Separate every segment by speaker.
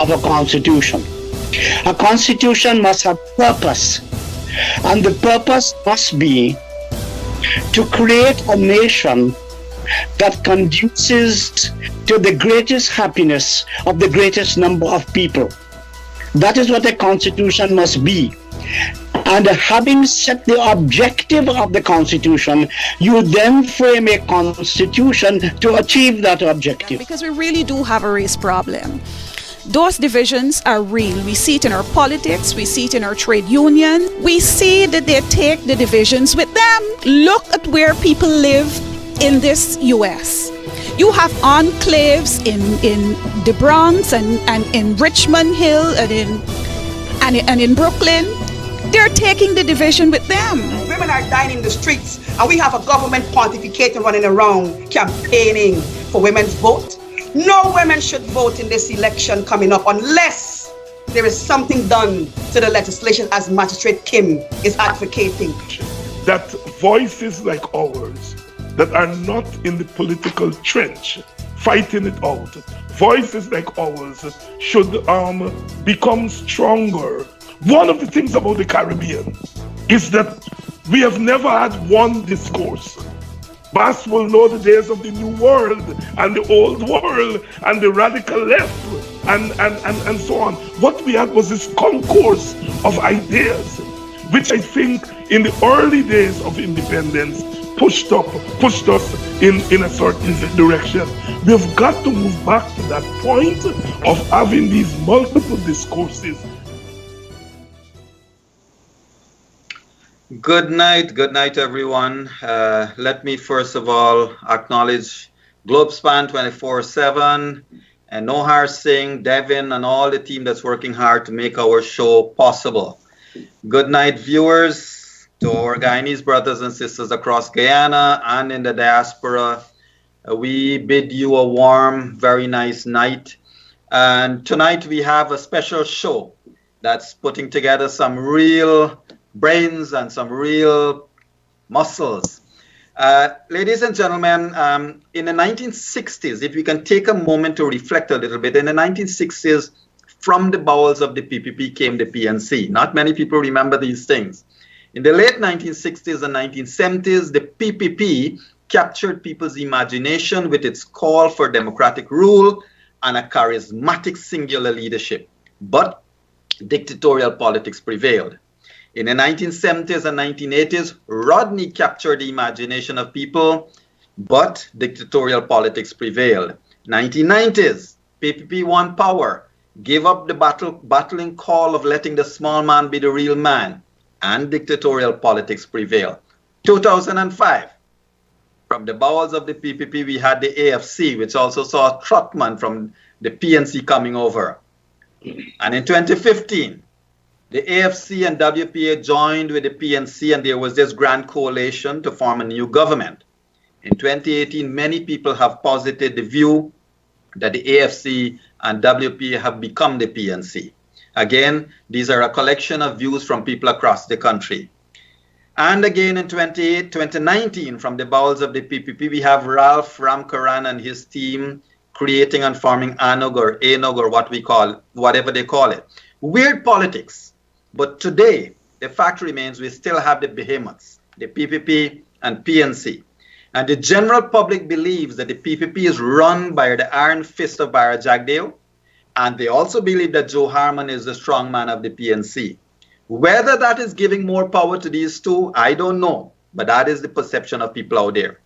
Speaker 1: of a constitution. A constitution must have purpose, and the purpose must be to create a nation that conduces to the greatest happiness of the greatest number of people. That is what a constitution must be. And having set the objective of the constitution, you then frame a constitution to achieve that objective.
Speaker 2: Because we really do have a race problem. Those divisions are real. We see it in our politics, we see it in our trade union. We see that they take the divisions with them. Look at where people live in this US. You have enclaves in the Bronx and in Richmond Hill and in Brooklyn. They're taking the division with them.
Speaker 3: Women are dying in the streets, and we have a government pontificating running around campaigning for women's vote. No women should vote in this election coming up unless there is something done to the legislation as Magistrate Kim is advocating.
Speaker 4: That voices like ours that are not in the political trench fighting it out, voices like ours should become stronger. One of the things about the Caribbean is that we have never had one discourse. Bass will know the days of the New World and the Old World and the radical left and so on. What we had was this concourse of ideas, which I think in the early days of independence pushed us in a certain direction. We've got to move back to that point of having these multiple discourses.
Speaker 5: Good night, everyone. Let me first of all acknowledge Globespan 24x7 and Nohar Singh, Devin, and all the team that's working hard to make our show possible. Good night, viewers, to our Guyanese brothers and sisters across Guyana and in the diaspora. We bid you a warm, very nice night. And tonight we have a special show that's putting together some real brains and some real muscles. Ladies and gentlemen, in the 1960s, if we can take a moment to reflect a little bit, in the 1960s, from the bowels of the PPP came the PNC. Not many people remember these things. In the late 1960s and 1970s, the PPP captured people's imagination with its call for democratic rule and a charismatic singular leadership. But dictatorial politics prevailed. In the 1970s and 1980s, Rodney captured the imagination of people, but dictatorial politics prevailed. 1990s, PPP won power, gave up the battling call of letting the small man be the real man, and dictatorial politics prevailed. 2005, from the bowels of the PPP, we had the AFC, which also saw Trotman from the PNC coming over. And in 2015, the AFC and WPA joined with the PNC, and there was this grand coalition to form a new government. In 2018, many people have posited the view that the AFC and WPA have become the PNC. Again, these are a collection of views from people across the country. And again, in 2019, from the bowels of the PPP, we have Ralph Ramkaran and his team creating and forming ANOG or whatever they call it. Weird politics. But today, the fact remains we still have the behemoths, the PPP and PNC. And the general public believes that the PPP is run by the iron fist of Bara Jagdeo, and they also believe that Joe Harman is the strong man of the PNC. Whether that is giving more power to these two, I don't know, but that is the perception of people out there.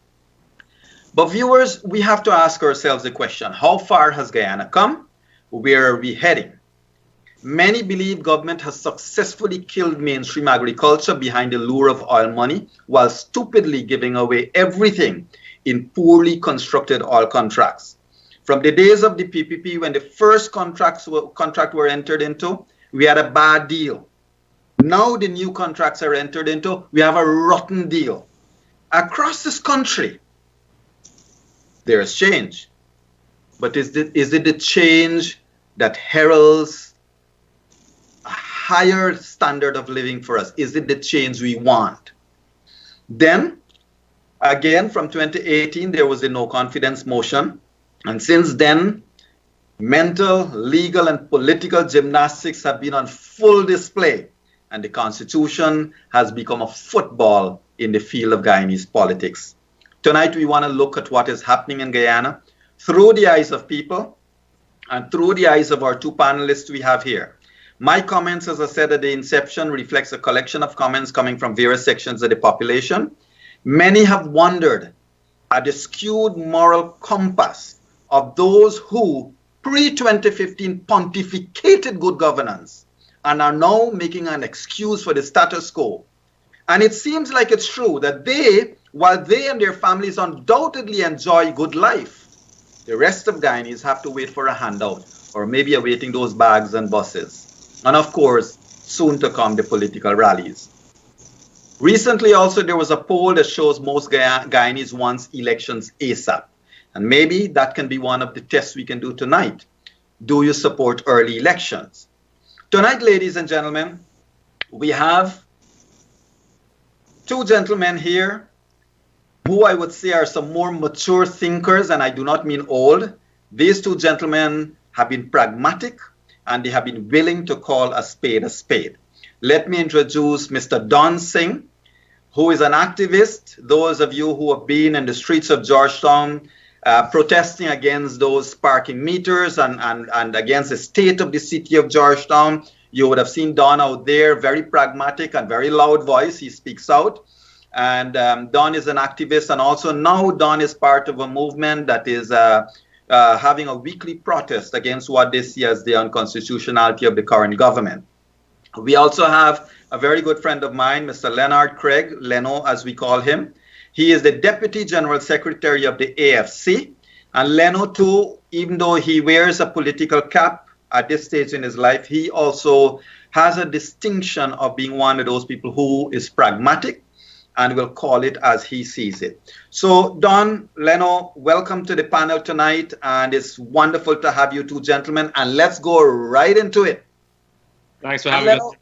Speaker 5: But viewers, we have to ask ourselves the question, how far has Guyana come? Where are we heading? Many believe government has successfully killed mainstream agriculture behind the lure of oil money while stupidly giving away everything in poorly constructed oil contracts. From the days of the PPP, when the first contracts were entered into, we had a bad deal. Now the new contracts are entered into, we have a rotten deal. Across this country, there is change. But is it the change that heralds a higher standard of living for us? Is it the change we want? Then, again, from 2018, there was a no confidence motion. And since then, Mental, legal, and political gymnastics have been on full display, and the Constitution has become a football in the field of Guyanese politics. Tonight, we want to look at what is happening in Guyana through the eyes of people and through the eyes of our two panelists we have here. My comments, as I said at the inception, reflects a collection of comments coming from various sections of the population. Many have wondered at the skewed moral compass of those who pre-2015 pontificated good governance and are now making an excuse for the status quo. And it seems like it's true that while they and their families undoubtedly enjoy good life, the rest of Guyanese have to wait for a handout or maybe awaiting those bags and buses. And of course, soon to come, the political rallies. Recently also, there was a poll that shows most Guyanese wants elections ASAP. And maybe that can be one of the tests we can do tonight. Do you support early elections? Tonight, ladies and gentlemen, we have two gentlemen here who I would say are some more mature thinkers, and I do not mean old. These two gentlemen have been pragmatic and they have been willing to call a spade a spade. Let me introduce Mr. Don Singh, who is an activist. Those of you who have been in the streets of Georgetown protesting against those parking meters and against the state of the city of Georgetown, you would have seen Don out there, very pragmatic and very loud voice. He speaks out. And Don is an activist, and also now Don is part of a movement that is having a weekly protest against what they see as the unconstitutionality of the current government. We also have a very good friend of mine, Mr. Leonard Craig, Leno as we call him. He is the Deputy General Secretary of the AFC. And Leno too, even though he wears a political cap at this stage in his life, he also has a distinction of being one of those people who is pragmatic and will call it as he sees it. So Don, Leno, welcome to the panel tonight, and it's wonderful to have you two gentlemen, and let's go right into it.
Speaker 6: Thanks for having us.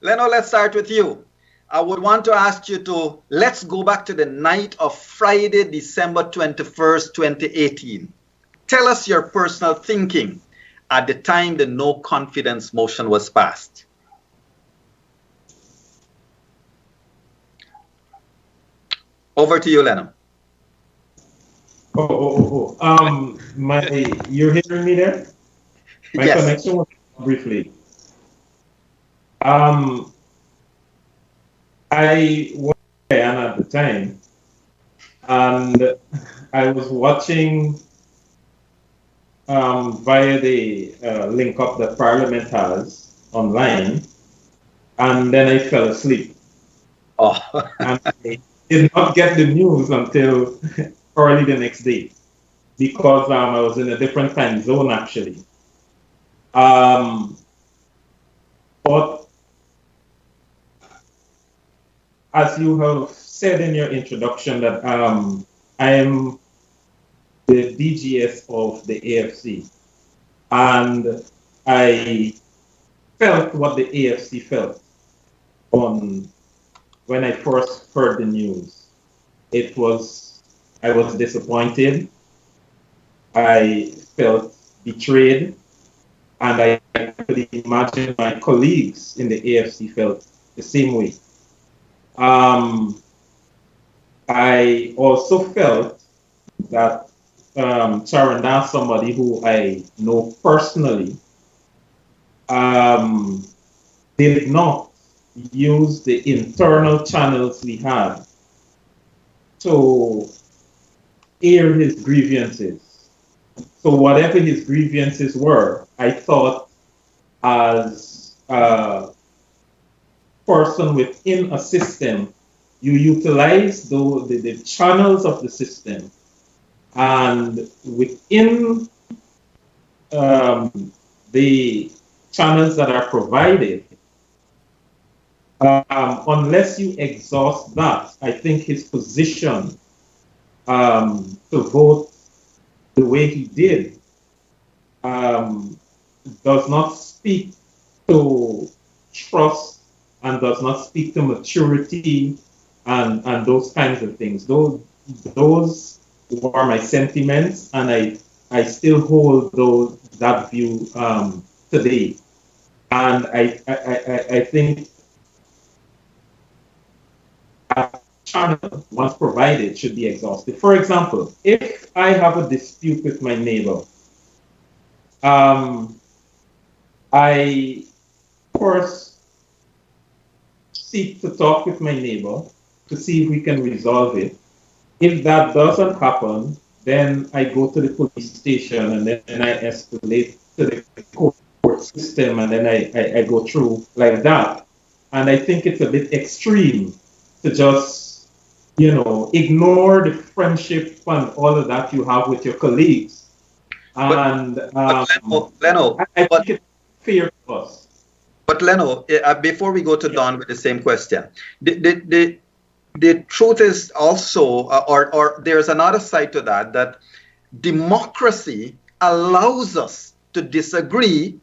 Speaker 5: Leno, let's start with you. I would want to ask you let's go back to the night of Friday, December 21st, 2018. Tell us your personal thinking at the time the no confidence motion was passed. Over to you, Leno.
Speaker 7: You're hearing me there? My
Speaker 5: yes.
Speaker 7: Connection was briefly. I was in Guyana at the time, and I was watching via the link up that Parliament has online, and then I fell asleep.
Speaker 5: Oh.
Speaker 7: And I did not get the news until early the next day, because I was in a different time zone actually. But as you have said in your introduction that I am the DGS of the AFC, and I felt what the AFC felt when I first heard the news. I was disappointed, I felt betrayed, and I could imagine my colleagues in the AFC felt the same way. I also felt that Charanda, somebody who I know personally, did not use the internal channels we had to air his grievances. So whatever his grievances were, I thought as a person within a system, you utilize the channels of the system, and within the channels that are provided, unless you exhaust that, I think his position to vote the way he did does not speak to trust and does not speak to maturity and those kinds of things. Those were my sentiments, and I still hold that view today. And I think a channel, once provided, should be exhausted. For example, if I have a dispute with my neighbor, I first seek to talk with my neighbor to see if we can resolve it. If that doesn't happen, then I go to the police station and then I escalate to the court system and then I go through like that. And I think it's a bit extreme to just, ignore the friendship and all of that you have with your colleagues. And
Speaker 5: but Leno,
Speaker 7: I think it's fair to us.
Speaker 5: But Leno, before we go to Don with the same question, the truth is also, or there's another side to that democracy allows us to disagree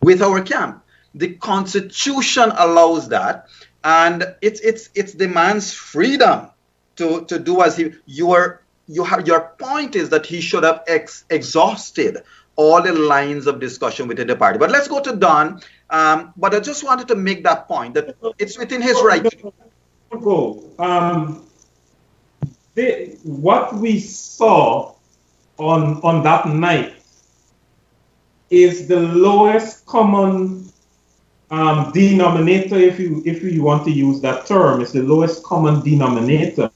Speaker 5: with our camp. The Constitution allows that, and it demands freedom to do as your point is that he should have exhausted all the lines of discussion within the party. But let's go to Don. But I just wanted to make that point that it's within his right.
Speaker 7: What we saw on that night is the lowest common denominator, if you want to use that term. It's the lowest common denominator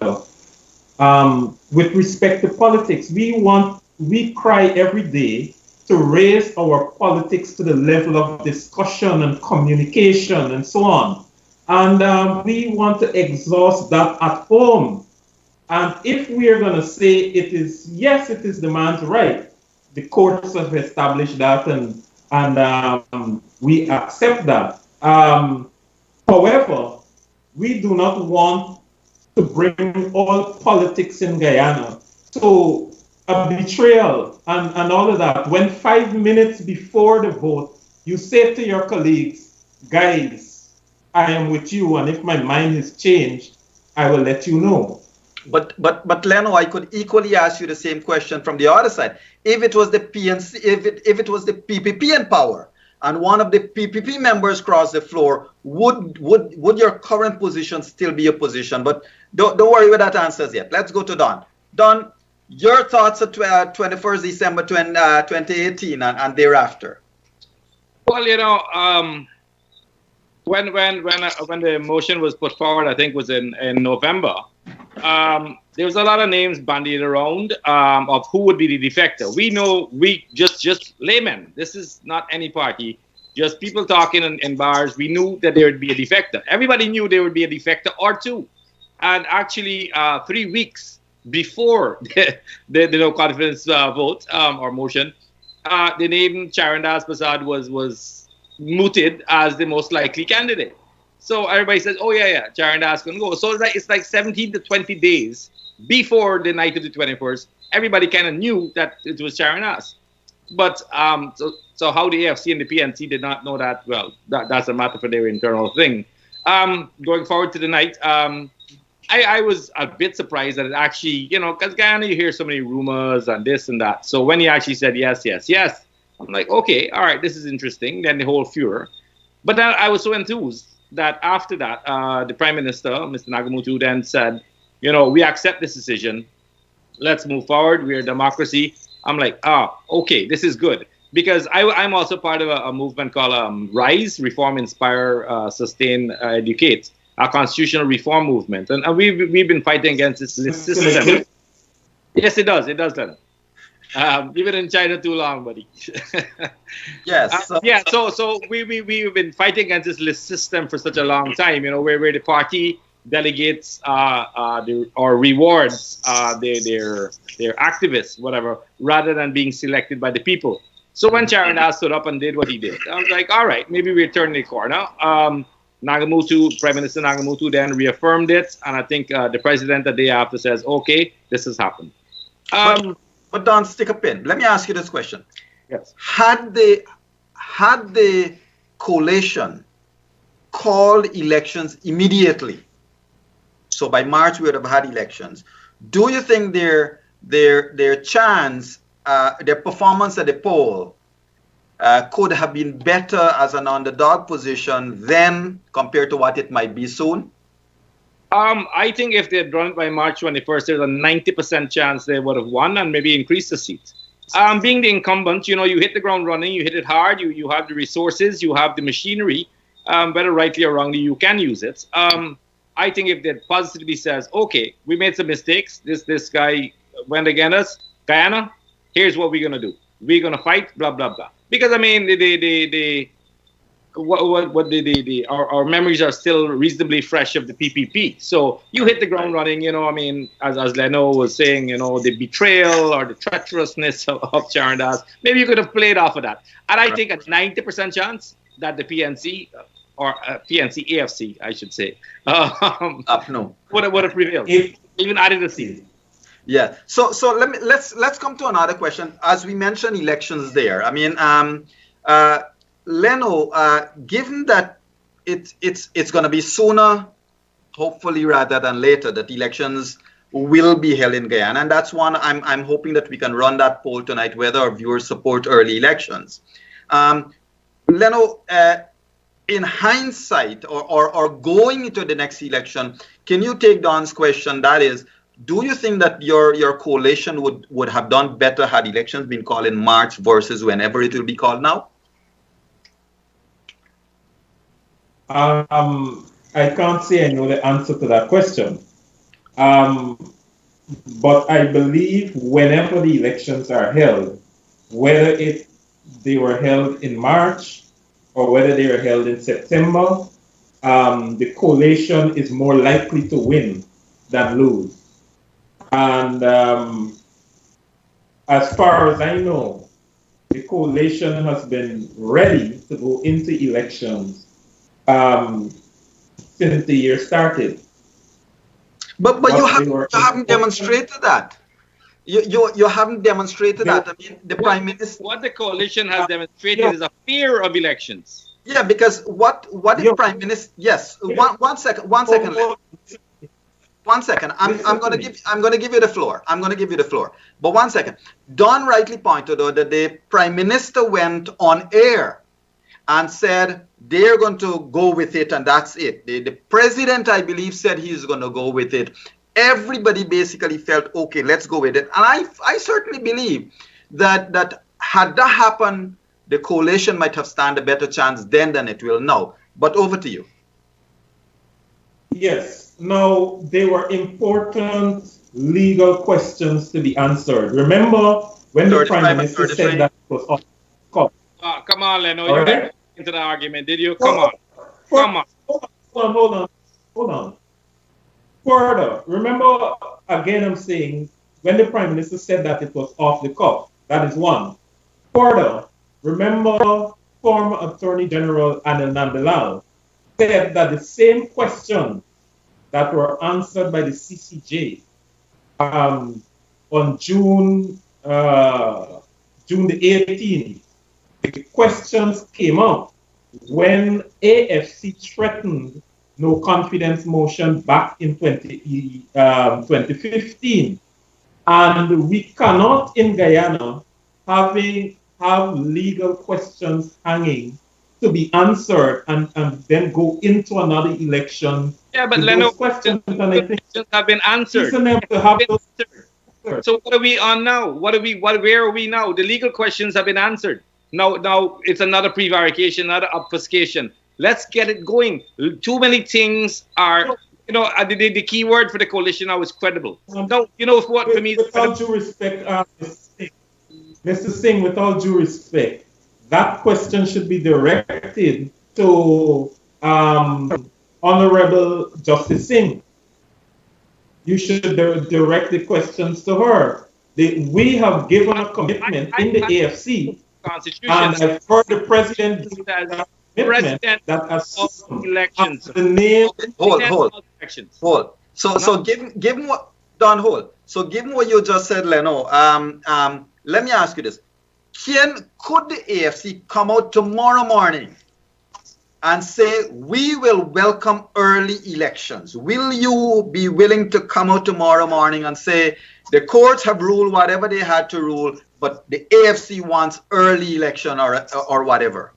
Speaker 7: with respect to politics. We cry every day to raise our politics to the level of discussion and communication and so on. And we want to exhaust that at home. And if we are going to say it is the man's right, the courts have established that and we accept that. However, we do not want to bring all politics in Guyana to a betrayal and all of that. When 5 minutes before the vote, you say to your colleagues, guys, I am with you, and if my mind has changed, I will let you know.
Speaker 5: But Leno, I could equally ask you the same question from the other side. If it was the PNC, if it was the PPP in power, and one of the PPP members crossed the floor, would your current position still be a position? But don't worry with that answers yet. Let's go to Don. Don, your thoughts at 21st December 2018 and thereafter.
Speaker 6: Well, when the motion was put forward, I think was in November. There was a lot of names bandied around of who would be the defector. We just laymen. This is not any party. Just people talking in bars. We knew that there would be a defector. Everybody knew there would be a defector or two. And actually, 3 weeks before the no confidence vote or motion, the name Charandas Prasad was mooted as the most likely candidate. So everybody says, oh, yeah, Charandas can go. So it's like 17 to 20 days before the night of the 21st. Everybody kind of knew that it was Charandas. But so how the AFC and the PNC did not know that, well, that's a matter for their internal thing. Going forward to the night, I was a bit surprised that it actually, because Guyana, you hear so many rumors and this and that. So when he actually said yes, I'm like, okay, all right, this is interesting. Then the whole furor. But then I was so enthused that after that, the Prime Minister, Mr. Nagamutu, then said, we accept this decision. Let's move forward. We're a democracy. I'm like, okay, this is good. Because I'm also part of a movement called RISE, Reform, Inspire, Sustain, Educate, a constitutional reform movement. And we've been fighting against this system. Yes, it does, Leonard. You've been in China too long, buddy.
Speaker 5: Yes.
Speaker 6: So we've been fighting against this list system for such a long time, where the party delegates or rewards their activists, whatever, rather than being selected by the people. So when Charandas stood up and did what he did, I was like, all right, maybe we're turning the corner. Nagamutu, Prime Minister Nagamutu then reaffirmed it, and I think the president the day after says, okay, this has happened.
Speaker 5: But Don, stick a pin. Let me ask you this question.
Speaker 6: Yes.
Speaker 5: Had the coalition called elections immediately, so by March we would have had elections, do you think their chance their performance at the poll could have been better as an underdog position then compared to what it might be soon?
Speaker 6: I think if they had run it by March 21st, there's a 90% chance they would have won and maybe increased the seats. Being the incumbent, you hit the ground running, you hit it hard, you have the resources, you have the machinery, whether rightly or wrongly, you can use it. I think if they positively says, okay, we made some mistakes, this guy went against us, Guyana, here's what we're going to do. We're going to fight, blah, blah, blah. Because, I mean, our memories are still reasonably fresh of the PPP. So you hit the ground running, I mean, as Leonard was saying, the betrayal or the treacherousness of Charandas, maybe you could have played off of that. And I think a 90% chance that the PNC, or PNC AFC, I should say, would have prevailed, even added a seat.
Speaker 5: Yeah. So let's come to another question. As we mentioned, elections there. I mean, Leno, given that it's going to be sooner, hopefully rather than later, that elections will be held in Guyana, and that's one I'm hoping that we can run that poll tonight whether our viewers support early elections. Leno, in hindsight, or going into the next election, can you take Don's question? That is, do you think that your coalition would have done better had elections been called in March versus whenever it will be called now?
Speaker 7: I can't say I know the answer to that question. But I believe whenever the elections are held, whether they were held in March or whether they were held in September, the coalition is more likely to win than lose. And as far as I know, the coalition has been ready to go into elections since the year started.
Speaker 5: But you haven't demonstrated that. You haven't demonstrated that. I mean, the Prime Minister.
Speaker 6: What the coalition has demonstrated is a fear of elections.
Speaker 5: Yeah, because what the Prime Minister? Yes. One second. One second. I'm going to give you the floor. I'm going to give you the floor. But 1 second. Don rightly pointed out that the Prime Minister went on air and said they're going to go with it, and that's it. The president, I believe, said he's going to go with it. Everybody basically felt, okay, let's go with it. And I certainly believe that had that happened, the coalition might have stand a better chance then than it will now. But over to you.
Speaker 7: Yes. Now, there were important legal questions to be answered. Remember when the Prime Minister said that it was off the cuff?
Speaker 6: Come on, Leno. You didn't into the argument, did you? Come on.
Speaker 7: Hold on. Further, remember, again, I'm saying, when the Prime Minister said that it was off the cuff, that is one. Further, remember, former Attorney General Anil Nandalal said that the same questions that were answered by the CCJ on June the 18th, the questions came up when AFC threatened no confidence motion back in 2015. And we cannot in Guyana have legal questions hanging to be answered and then go into another election.
Speaker 6: Yeah, but Leonard, questions have been answered. So what are we on now? Where are we now? The legal questions have been answered. Now it's another prevarication, another obfuscation. Let's get it going. Too many things are, the key word for the coalition now is credible. No, you know what for me?
Speaker 7: With all due respect, Mr. Singh, with all due respect, that question should be directed to Honorable Justice Singh. You should direct the questions to her. We have given a commitment in the AFC, and I've heard the president that as
Speaker 6: elections.
Speaker 7: The name.
Speaker 5: Hold. So given what Don hold. So given what you just said, Leno, let me ask you this: could the AFC come out tomorrow morning and say we will welcome early elections? Will you be willing to come out tomorrow morning and say the courts have ruled whatever they had to rule? but the AFC wants early election or whatever.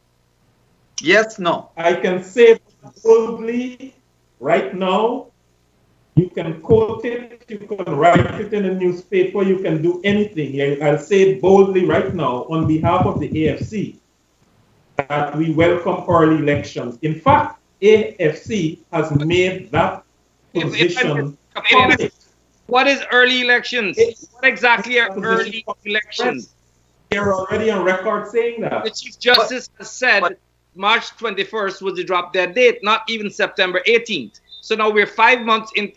Speaker 5: Yes, no.
Speaker 7: I can say boldly right now. You can quote it, you can write it in a newspaper, you can do anything. I'll say boldly right now on behalf of the AFC that we welcome early elections. In fact, AFC has made that position public.
Speaker 6: What is early elections? What exactly are early elections?
Speaker 7: They're already on record saying that.
Speaker 6: The Chief Justice has said March 21st was the drop dead date, not even September 18th. So now we're 5 months in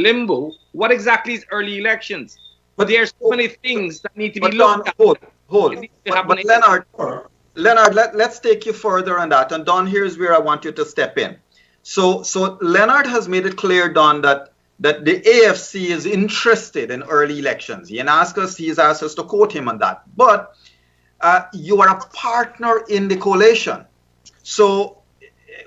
Speaker 6: limbo. What exactly is early elections? But there are so many things that need to be looked at.
Speaker 5: Hold. But Leonard, let's take you further on that. And Don, here's where I want you to step in. So Leonard has made it clear, Don, that the AFC is interested in early elections. He has asked us to quote him on that. But you are a partner in the coalition. So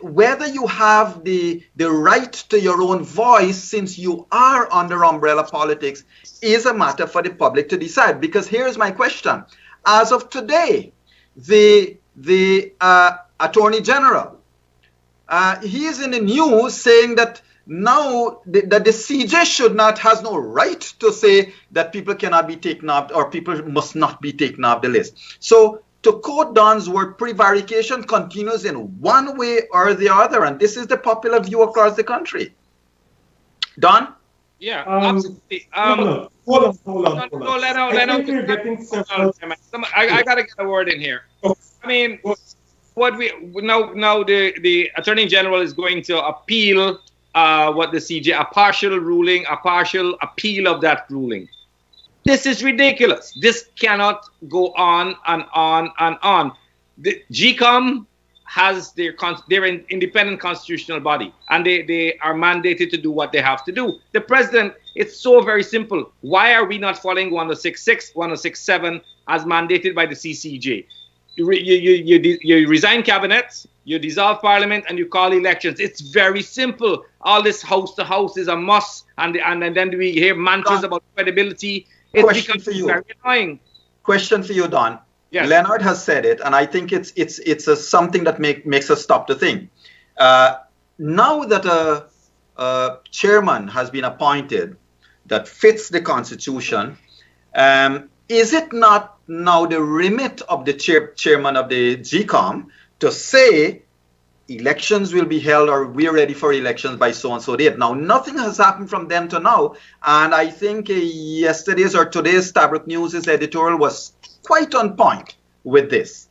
Speaker 5: whether you have the right to your own voice, since you are under umbrella politics, is a matter for the public to decide. Because here's my question. As of today, the Attorney General, he is in the news saying that now that the CJ has no right to say that people cannot be taken off or people must not be taken off the list. So to quote Don's word, prevarication continues in one way or the other, and this is the popular view across the country. Don?
Speaker 6: Yeah, absolutely.
Speaker 7: Hold on.
Speaker 6: No, Leonard. I gotta get a word in here. I mean, what we now the Attorney General is going to appeal what the CJ, a partial appeal of that ruling. This is ridiculous. This cannot go on and on and on. The GCOM has they're an independent constitutional body, and they are mandated to do what they have to do. The president, it's so very simple. Why are we not following 1066, 1067 as mandated by the CCJ? You resign cabinets, you dissolve parliament, and you call elections. It's very simple. All this house to house is a must, and then we hear mantras about credibility. It becomes very annoying.
Speaker 5: Question for you, Don.
Speaker 6: Yes.
Speaker 5: Leonard has said it, and I think it's something that makes us stop to think. Now that a chairman has been appointed that fits the Constitution, is it not now the remit of the chairman of the GCOM to say elections will be held or we're ready for elections by so-and-so date? Now, nothing has happened from then to now, and I think yesterday's or today's Stabrook News' editorial was quite on point with this.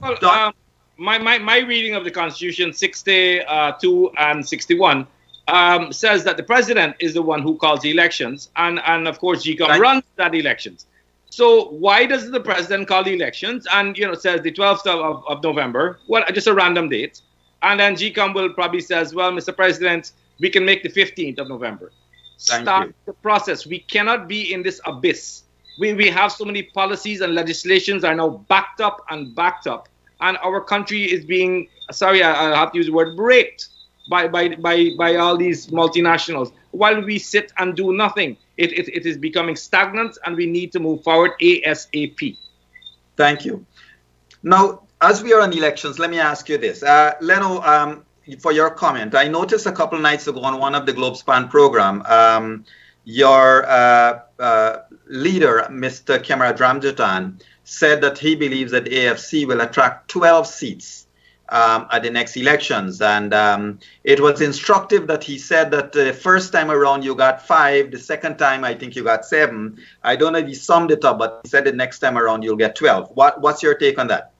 Speaker 6: Well, my reading of the Constitution, 62 and 61, says that the president is the one who calls the elections, and of course GCOM runs that elections. So why does the president call the elections and says the 12th of November? Well, just a random date, and then GCOM will probably says, well, Mr. President, we can make the 15th of November. Start the process. We cannot be in this abyss. We have so many policies and legislations are now backed up, and our country is being, sorry, I have to use the word, raped by all these multinationals while we sit and do nothing. It is becoming stagnant, and we need to move forward ASAP.
Speaker 5: Thank you. Now, as we are on elections, let me ask you this. Leno, for your comment, I noticed a couple nights ago on one of the Globespan program, your leader, Mr. Kemara Dramjatan, said that he believes that AFC will attract 12 seats at the next elections. And it was instructive that he said that the first time around you got 5, the second time I think you got 7. I don't know if he summed it up, but he said the next time around you'll get 12. What's your take on that?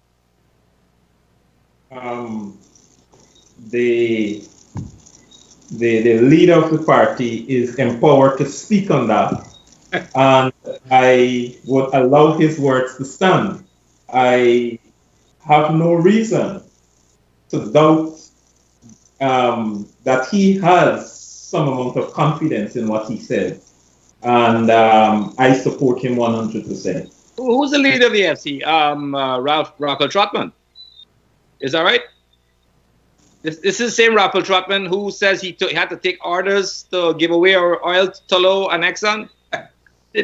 Speaker 7: The leader of the party is empowered to speak on that, and I would allow his words to stand. I have no reason to doubt that he has some amount of confidence in what he said, and I support him 100%.
Speaker 6: Who's the leader of the FC? Raffle Trotman. Is that right? This is the same Raffle Trotman who says he had to take orders to give away our oil to Tullow and Exxon.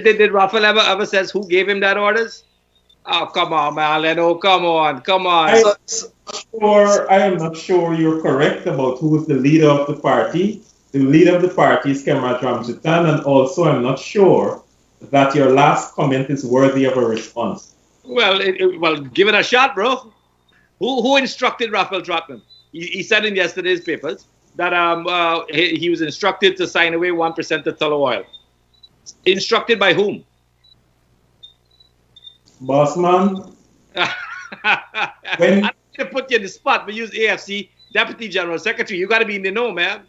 Speaker 6: Did Rafael ever says who gave him that orders? Oh, come on, man, Leno, come on.
Speaker 7: I am not sure you're correct about who is the leader of the party. The leader of the party is Comrade Ramjitan, and also I'm not sure that your last comment is worthy of a response.
Speaker 6: Well, give it a shot, bro. Who instructed Rafael Trotman? He said in yesterday's papers that he was instructed to sign away 1% of Tullow oil. Instructed by whom?
Speaker 7: Boss man.
Speaker 6: I'm going to put you in the spot, but use AFC Deputy General Secretary. You got to be in the know, man.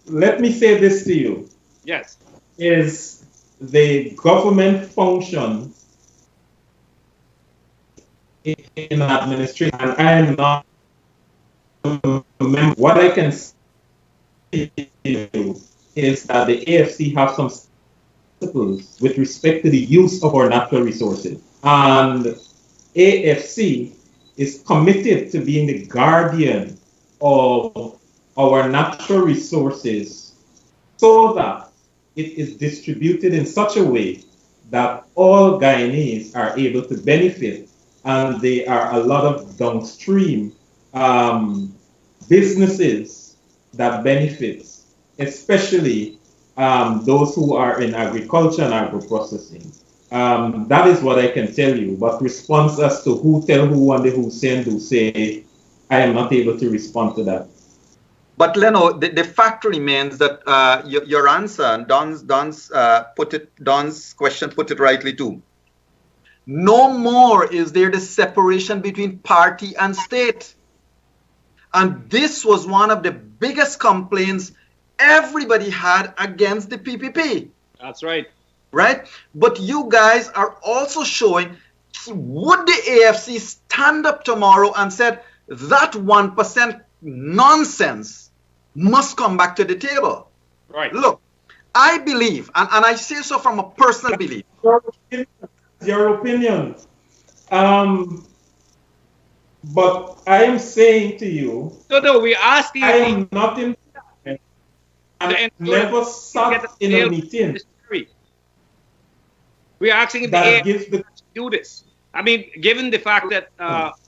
Speaker 7: Let me say this to you.
Speaker 6: Yes.
Speaker 7: Is the government function in administration, and I am not a member. What I can say to you is that the AFC have some principles with respect to the use of our natural resources. And AFC is committed to being the guardian of our natural resources so that it is distributed in such a way that all Guyanese are able to benefit, and there are a lot of downstream businesses that benefit, especially those who are in agriculture and agro-processing. That is what I can tell you. But response as to who tell who and the who say and do say, I am not able to respond to that.
Speaker 5: But Leno, the fact remains that your answer, and Don's question put it rightly too. No more is there the separation between party and state. And this was one of the biggest complaints everybody had against the PPP.
Speaker 6: That's right.
Speaker 5: Right? But you guys are also showing, would the AFC stand up tomorrow and said that 1% nonsense must come back to the table?
Speaker 6: Right.
Speaker 5: Look, I believe, and I say so from a personal belief.
Speaker 7: Your opinion. But I am saying to you,
Speaker 6: no, we're asking.
Speaker 7: I am not in. I never sat in a meeting.
Speaker 6: We're asking if the AFC do this. I mean, given the fact that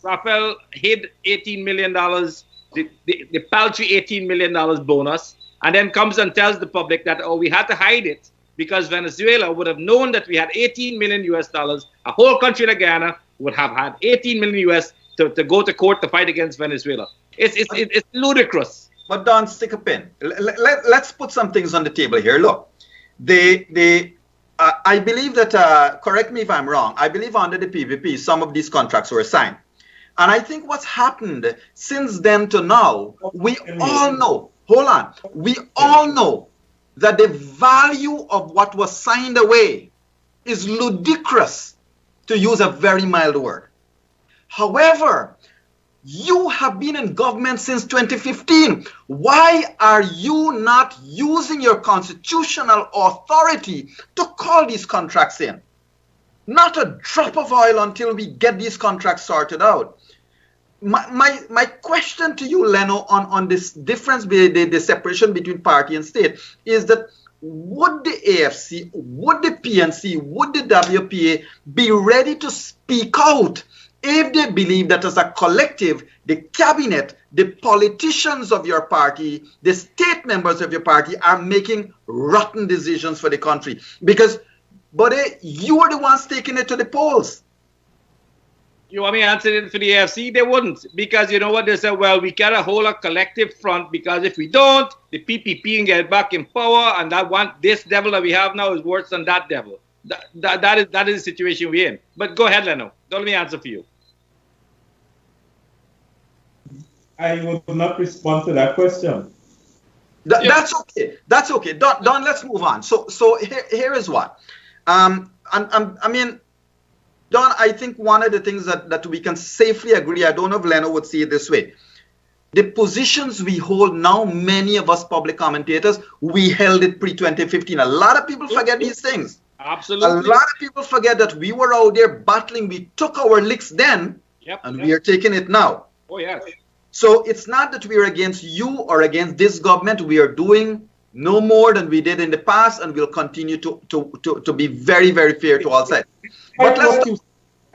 Speaker 6: Rafael hid $18 million, the paltry $18 million bonus, and then comes and tells the public that, we had to hide it because Venezuela would have known that we had $18 million US, a whole country like Guyana would have had $18 million US to go to court to fight against Venezuela. It's ludicrous.
Speaker 5: But Don, stick a pin. Let's put some things on the table here. Look, I believe that, correct me if I'm wrong, I believe under the PPP, some of these contracts were signed. And I think what's happened since then to now, we all know, we all know that the value of what was signed away is ludicrous, to use a very mild word. However, you have been in government since 2015. Why are you not using your constitutional authority to call these contracts in? Not a drop of oil until we get these contracts sorted out. My question to you, Leno, on this difference, the separation between party and state, is that would the AFC, would the PNC, would the WPA be ready to speak out if they believe that as a collective, the cabinet, the politicians of your party, the state members of your party are making rotten decisions for the country? Because, buddy, you are the ones taking it to the polls.
Speaker 6: You want me to answer it for the AFC? They wouldn't. Because you know what? They said, well, we got to hold a collective front, because if we don't, the PPP can get back in power, and this devil that we have now is worse than that devil. That is the situation we're in. But go ahead, Leno. Don't let me answer for you.
Speaker 7: I will not respond to that question.
Speaker 5: That's okay. That's okay. Don, let's move on. So here is what. I mean, Don, I think one of the things that we can safely agree, I don't know if Leno would see it this way. The positions we hold now, many of us public commentators, we held it pre-2015. A lot of people forget these things.
Speaker 6: Absolutely.
Speaker 5: A lot of people forget that we were out there battling. We took our licks then, we are taking it now.
Speaker 6: Oh, yeah.
Speaker 5: So it's not that we are against you or against this government. We are doing no more than we did in the past, and we'll continue to be very, very fair to all sides. But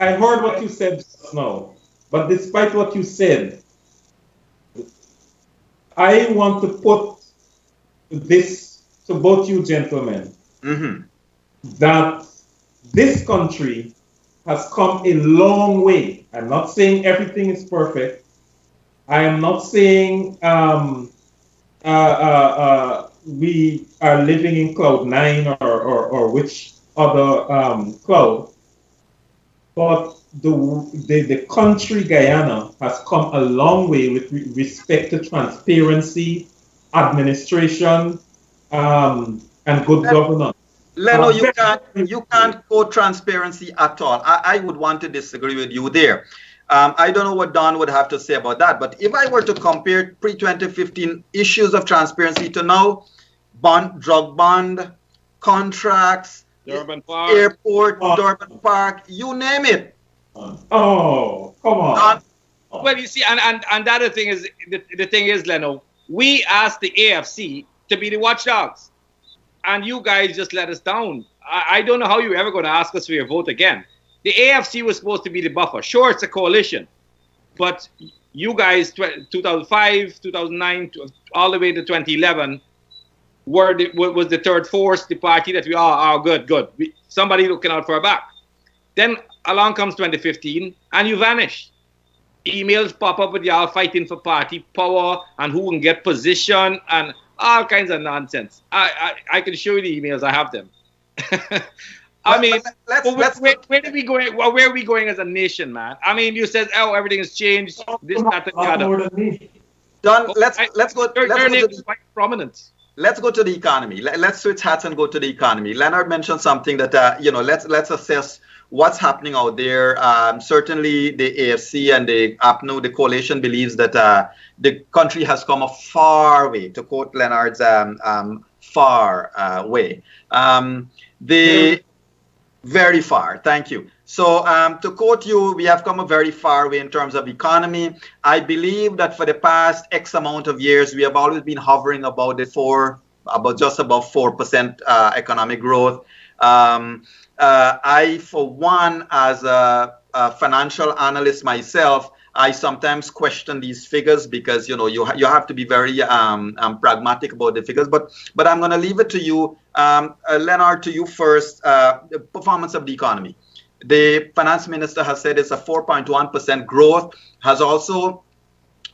Speaker 7: I heard what you said just now, but despite what you said, I want to put this to both you gentlemen, that this country has come a long way. I'm not saying everything is perfect. I am not saying we are living in cloud nine or which other cloud, but the country Guyana has come a long way with respect to transparency, administration, and good governance.
Speaker 5: Leno, you can't quote transparency at all. I would want to disagree with you there. I don't know what Don would have to say about that, but if I were to compare pre-2015 issues of transparency to now, drug bond, contracts,
Speaker 6: Durban Park,
Speaker 5: airport, Durban Park, you name it.
Speaker 7: Oh, come on.
Speaker 6: Well, you see, and the other thing is, the thing is, Leno, we asked the AFC to be the watchdogs, and you guys just let us down. I don't know how you're ever going to ask us for your vote again. The AFC was supposed to be the buffer. Sure, it's a coalition, but you guys, 2005, 2009, all the way to 2011, was the third force, the party that we are good. Somebody looking out for our back. Then along comes 2015, and you vanish. Emails pop up with y'all fighting for party power and who can get position and all kinds of nonsense. I can show you the emails. I have them. I mean, where are we going? Where are we going as a nation, man? I mean, you said, oh, everything has changed. This, that, and the other.
Speaker 5: Don, let's go.
Speaker 6: Quite prominent.
Speaker 5: Let's go to the economy. Let's switch hats and go to the economy. Leonard mentioned something that let's assess what's happening out there. Certainly, the AFC and the APNU, the coalition, believes that the country has come a far way. To quote Leonard's far way. Very far. Thank you. So to quote you, we have come a very far way in terms of economy. I believe that for the past X amount of years, we have always been hovering about just above 4% economic growth. I, for one, as a financial analyst myself, I sometimes question these figures because you have to be very pragmatic about the figures. But I'm going to leave it to you, Leonard, to you first. The performance of the economy. The finance minister has said it's a 4.1% growth. Has also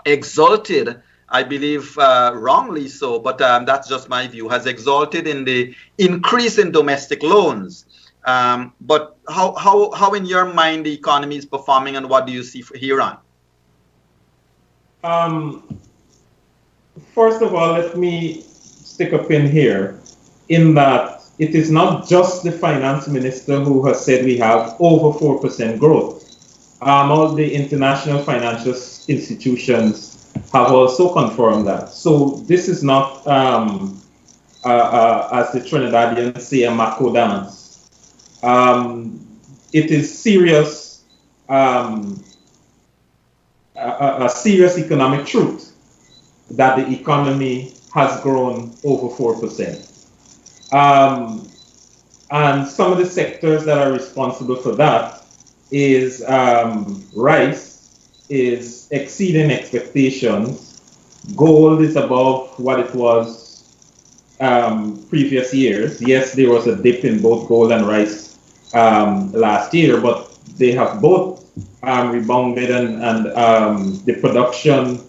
Speaker 5: exalted, I believe, wrongly so, but that's just my view. Has exalted in the increase in domestic loans. But how in your mind the economy is performing, and what do you see here on?
Speaker 7: First of all, let me stick a pin here in that it is not just the finance minister who has said we have over 4% growth. All the international financial institutions have also confirmed that. So this is not, as the Trinidadians say, a Mako dance. It is serious, a serious economic truth that the economy has grown over 4%. And some of the sectors that are responsible for that is rice is exceeding expectations. Gold is above what it was previous years. Yes, there was a dip in both gold and rice last year, but they have both rebounded, and the production,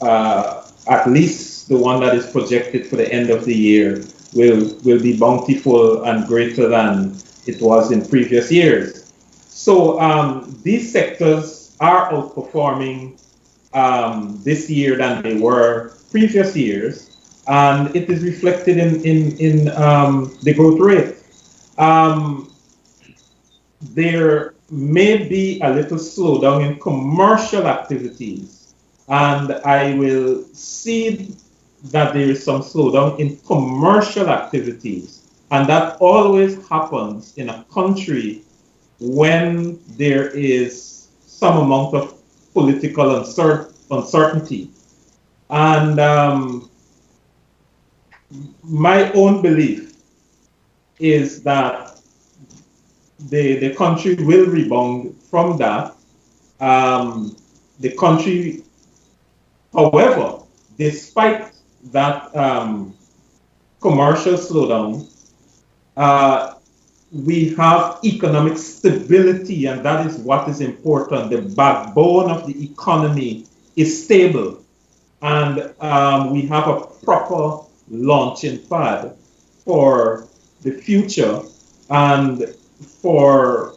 Speaker 7: at least the one that is projected for the end of the year, will be bountiful and greater than it was in previous years. So these sectors are outperforming this year than they were previous years, and it is reflected in the growth rate. There may be a little slowdown in commercial activities, and I will see that there is some slowdown in commercial activities, and that always happens in a country when there is some amount of political uncertainty. And my own belief is that the country will rebound from that. The country, however, despite that commercial slowdown, we have economic stability, and that is what is important. The backbone of the economy is stable, and we have a proper launching pad for the future and for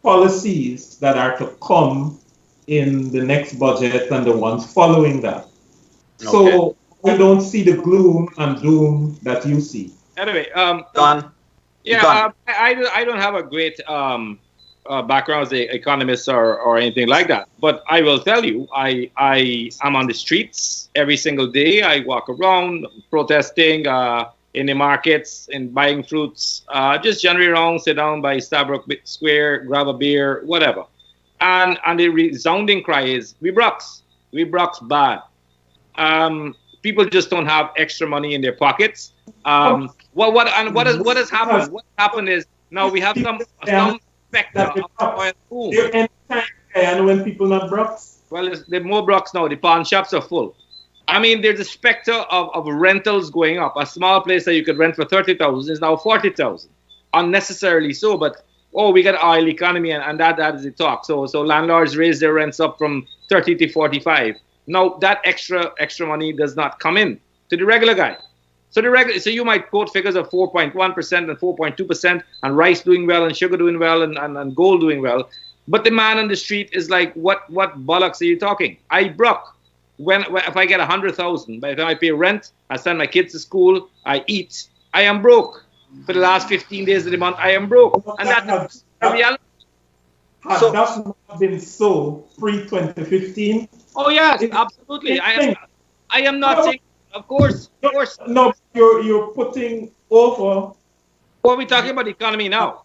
Speaker 7: policies that are to come in the next budget and the ones following that. So I don't see the gloom and doom that you see.
Speaker 6: Anyway,
Speaker 5: Don.
Speaker 6: yeah, I don't have a great background as an economist or anything like that. But I will tell you, I am on the streets every single day. I walk around protesting in the markets and buying fruits, just generally around, sit down by Starbucks Square, grab a beer, whatever. And the resounding cry is, we Brox bad. People just don't have extra money in their pockets. What has happened? What happened is now we have some specter of oil boom.
Speaker 7: And when people not Brox?
Speaker 6: Well, there's more Brox now. The pawn shops are full. I mean, there's a specter of rentals going up. A small place that you could rent for 30,000 is now 40,000. Unnecessarily so, but we got an oil economy, and that is the talk. So landlords raise their rents up from 30 to 45. Now that extra money does not come in to the regular guy. So so you might quote figures of 4.1% and 4.2%, and rice doing well, and sugar doing well, and gold doing well. But the man on the street is like, what bollocks are you talking? I broke. When if I get 100,000, by the time I pay rent, I send my kids to school, I eat, I am broke. For the last 15 days of the month, I am broke, and that's the reality.
Speaker 7: Has that not been so pre-2015?
Speaker 6: Oh yes, absolutely. I am not saying, of course.
Speaker 7: No, you're putting over.
Speaker 6: What are we talking about the economy now?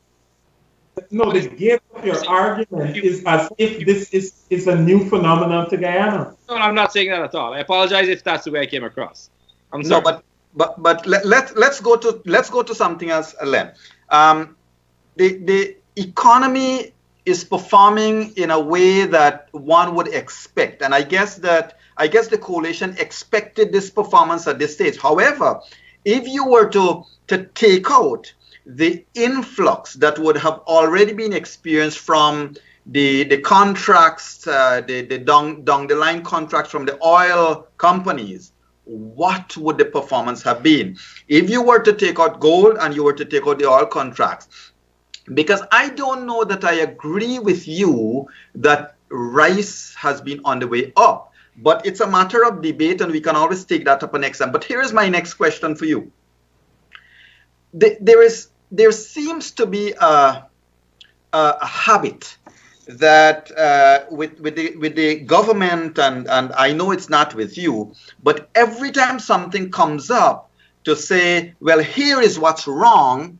Speaker 7: No, the gist of your argument is as if this is a new phenomenon to Guyana.
Speaker 6: No, I'm not saying that at all. I apologize if that's the way I came across. I'm sorry.
Speaker 5: No, but let's go to something else, Len. The economy is performing in a way that one would expect, and I guess the coalition expected this performance at this stage. However, if you were to take out the influx that would have already been experienced from the contracts, the down the line contracts from the oil companies, what would the performance have been if you were to take out gold and you were to take out the oil contracts? Because I don't know that I agree with you that rice has been on the way up, but it's a matter of debate, and we can always take that up next time. But here is my next question for you. There seems to be a habit that with the government, and I know it's not with you, but every time something comes up to say, well, here is what's wrong,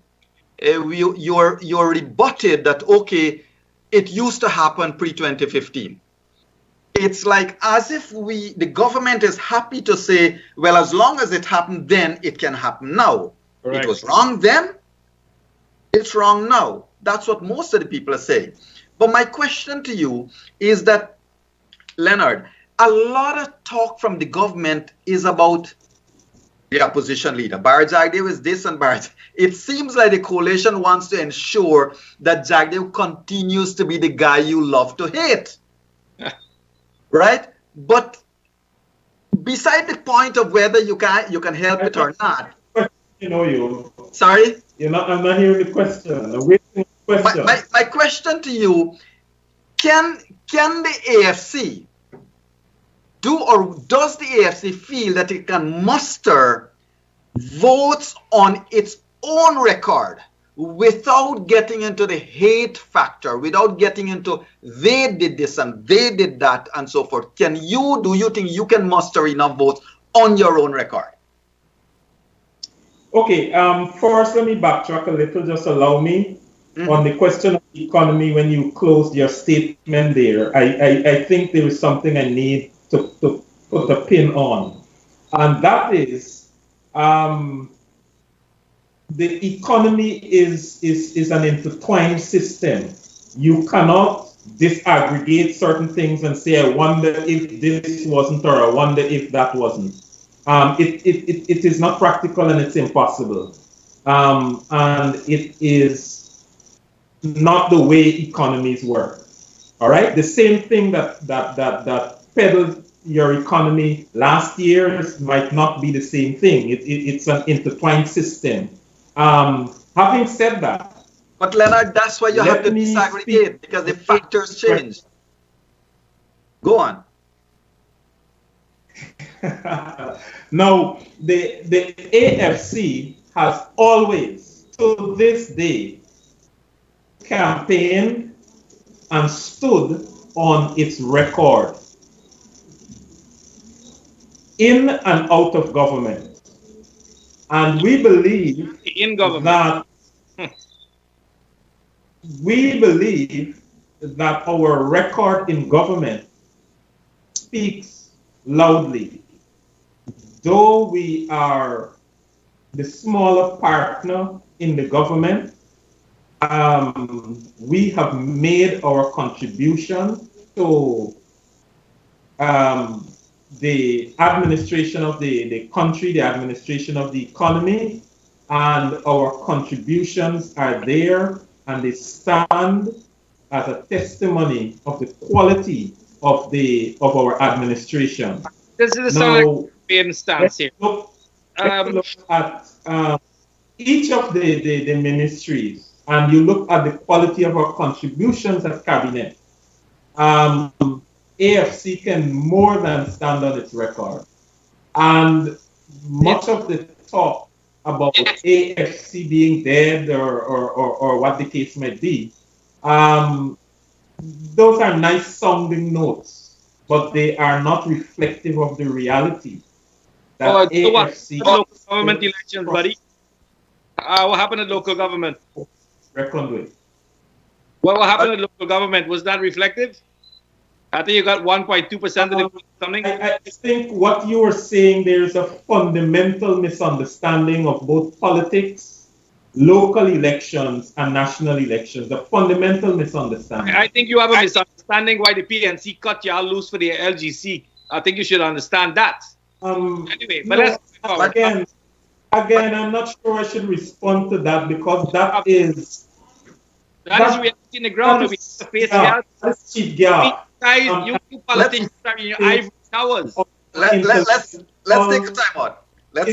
Speaker 5: you're rebutted that, okay, it used to happen pre-2015. It's like as if the government is happy to say, well, as long as it happened then, it can happen now. Correct. It was wrong then, it's wrong now. That's what most of the people are saying. But my question to you is that, Leonard, a lot of talk from the government is about the opposition leader. Jagdeo is this and it seems like the coalition wants to ensure that Jagdeo continues to be the guy you love to hate. Right? But beside the point of whether you can help it or not. Sorry?
Speaker 7: I'm not hearing the question. I'm waiting for the question.
Speaker 5: My question to you, can the AFC does the AFC feel that it can muster votes on its own record without getting into the hate factor, without getting into they did this and they did that and so forth? Do you think you can muster enough votes on your own record?
Speaker 7: Okay, first let me backtrack a little, just allow me. On the question of the economy, when you closed your statement there, I think there is something I need to put a pin on. And that is The economy is an intertwined system. You cannot disaggregate certain things and say, I wonder if this wasn't, or I wonder if that wasn't. It is not practical, and it's impossible. And it is not the way economies work. All right? The same thing that pedaled your economy last year might not be the same thing. It's an intertwined system. Having said that,
Speaker 5: but Leonard, that's why you have to disaggregate, because the factors change. Go on.
Speaker 7: Now, the AFC has always, to this day, campaigned and stood on its record in and out of government. And we believe
Speaker 6: in government
Speaker 7: that our record in government speaks loudly. Though we are the smaller partner in the government, we have made our contribution to the administration of the country, the administration of the economy, and our contributions are there, and they stand as a testimony of the quality of our administration.
Speaker 6: This is a stance here.
Speaker 7: Let's look at each of the ministries, and you look at the quality of our contributions as cabinet. AFC can more than stand on its record. And much of the talk about AFC being dead or what the case might be, those are nice sounding notes, but they are not reflective of the reality.
Speaker 6: That AFC local government elections, buddy. What happened at local government?
Speaker 7: Reckoned with.
Speaker 6: Well, what happened at local government? Was that reflective? I think you got 1.2% of the something.
Speaker 7: I think what you were saying, there is a fundamental misunderstanding of both politics, local elections, and national elections. A fundamental misunderstanding.
Speaker 6: I think you have a misunderstanding why the PNC cut y'all loose for the LGC. I think you should understand that. Anyway, but let's
Speaker 7: again, I'm not sure I should respond to that, because that is
Speaker 6: reality in the ground. We face reality.
Speaker 7: That's cheap, yeah.
Speaker 6: You politicians are in your ivory towers.
Speaker 5: Let's take a time out. Let's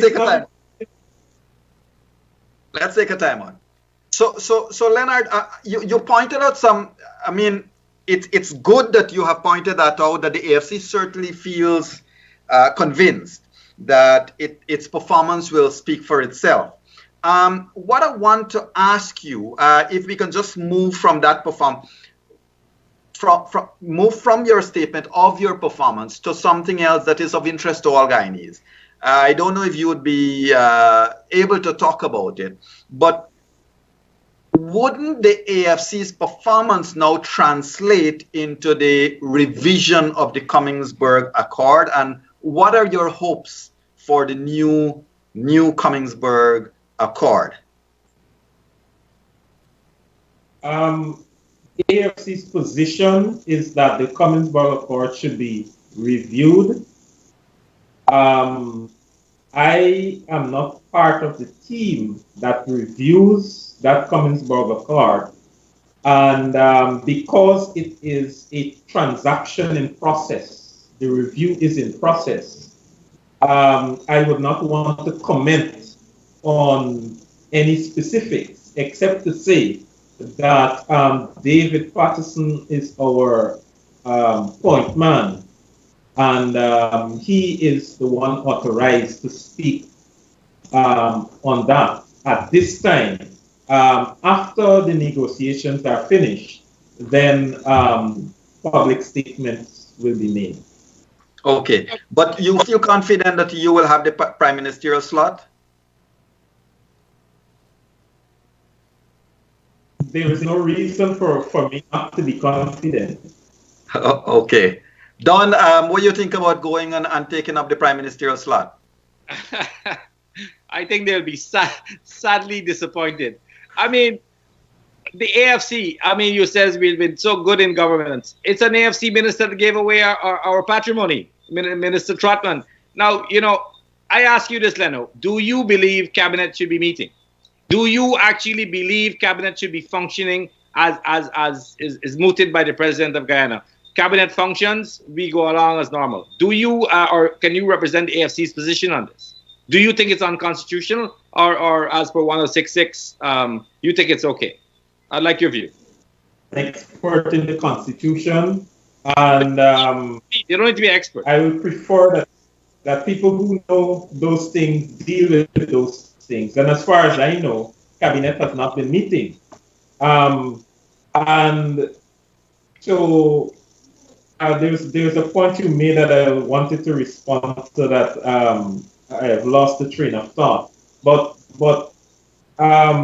Speaker 5: take a time out. So Leonard, you pointed out some. I mean, it's good that you have pointed that out. That the AFC certainly feels convinced that its performance will speak for itself. What I want to ask you, if we can just move from that move from your statement of your performance to something else that is of interest to all Guyanese. I don't know if you would be able to talk about it, but wouldn't the AFC's performance now translate into the revision of the Commingsburg Accord? And what are your hopes for the new Commingsburg Accord?
Speaker 7: AFC's position is that the Commingsburg Accord should be reviewed. I am not part of the team that reviews that Commingsburg Accord, and because it is a transaction in process, the review is in process, I would not want to comment on any specifics, except to say that David Patterson is our point man, and he is the one authorized to speak on that at this time. After the negotiations are finished, then public statements will be made.
Speaker 5: Okay, but you feel confident that you will have the prime ministerial slot?
Speaker 7: There is no reason for me not to be confident.
Speaker 5: Okay. Don, what do you think about going and taking up the prime ministerial slot?
Speaker 6: I think they'll be sadly disappointed. I mean, the AFC, I mean, you says we've been so good in governance. It's an AFC minister that gave away our patrimony, Minister Trotman. Now, I ask you this, Leno. Do you believe cabinet should be meeting? Do you actually believe cabinet should be functioning as is mooted by the president of Guyana? Cabinet functions, we go along as normal. Do you or can you represent the AFC's position on this? Do you think it's unconstitutional, or as per 1066, you think it's okay? I'd like your view.
Speaker 7: Expert in the Constitution, and
Speaker 6: you don't need to be expert.
Speaker 7: I would prefer that people who know those things deal with those things. And as far as I know, cabinet has not been meeting, and so there's a point you made that I wanted to respond to that. I have lost the train of thought, but what I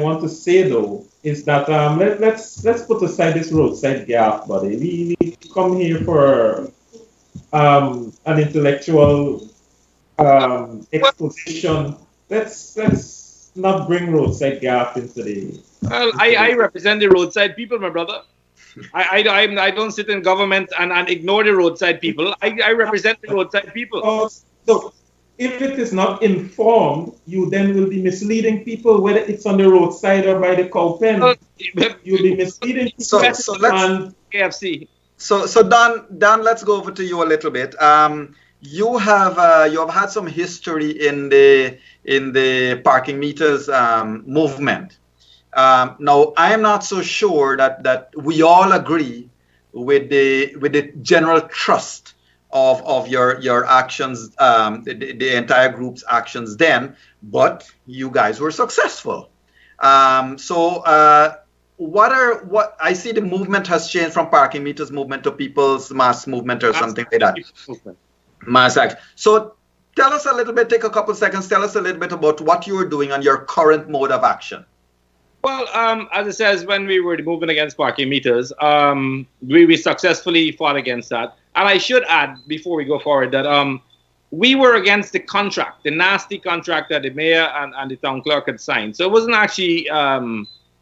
Speaker 7: want to say though is that let's put aside this roadside gap, buddy. We come here for an intellectual exposition. Let's not bring roadside gap into the.
Speaker 6: Well, I represent the roadside people, my brother. I don't sit in government and ignore the roadside people. I represent the roadside people.
Speaker 7: So if it is not informed, you then will be misleading people, whether it's on the roadside or by the cow pen. You'll be misleading people.
Speaker 5: So let's
Speaker 6: KFC.
Speaker 5: So Dan, let's go over to you a little bit. You have had some history in the parking meters movement. Now, I am not so sure that we all agree with the general thrust of your actions, the entire group's actions then, but you guys were successful. What I see the movement has changed from parking meters movement to people's mass movement or something like that. Mass action. So tell us a little bit, take a couple seconds, tell us a little bit about what you are doing on your current mode of action.
Speaker 6: Well, as it says, when we were moving against parking meters, we successfully fought against that. And I should add, before we go forward, that we were against the contract, the nasty contract that the mayor and the town clerk had signed. So it wasn't actually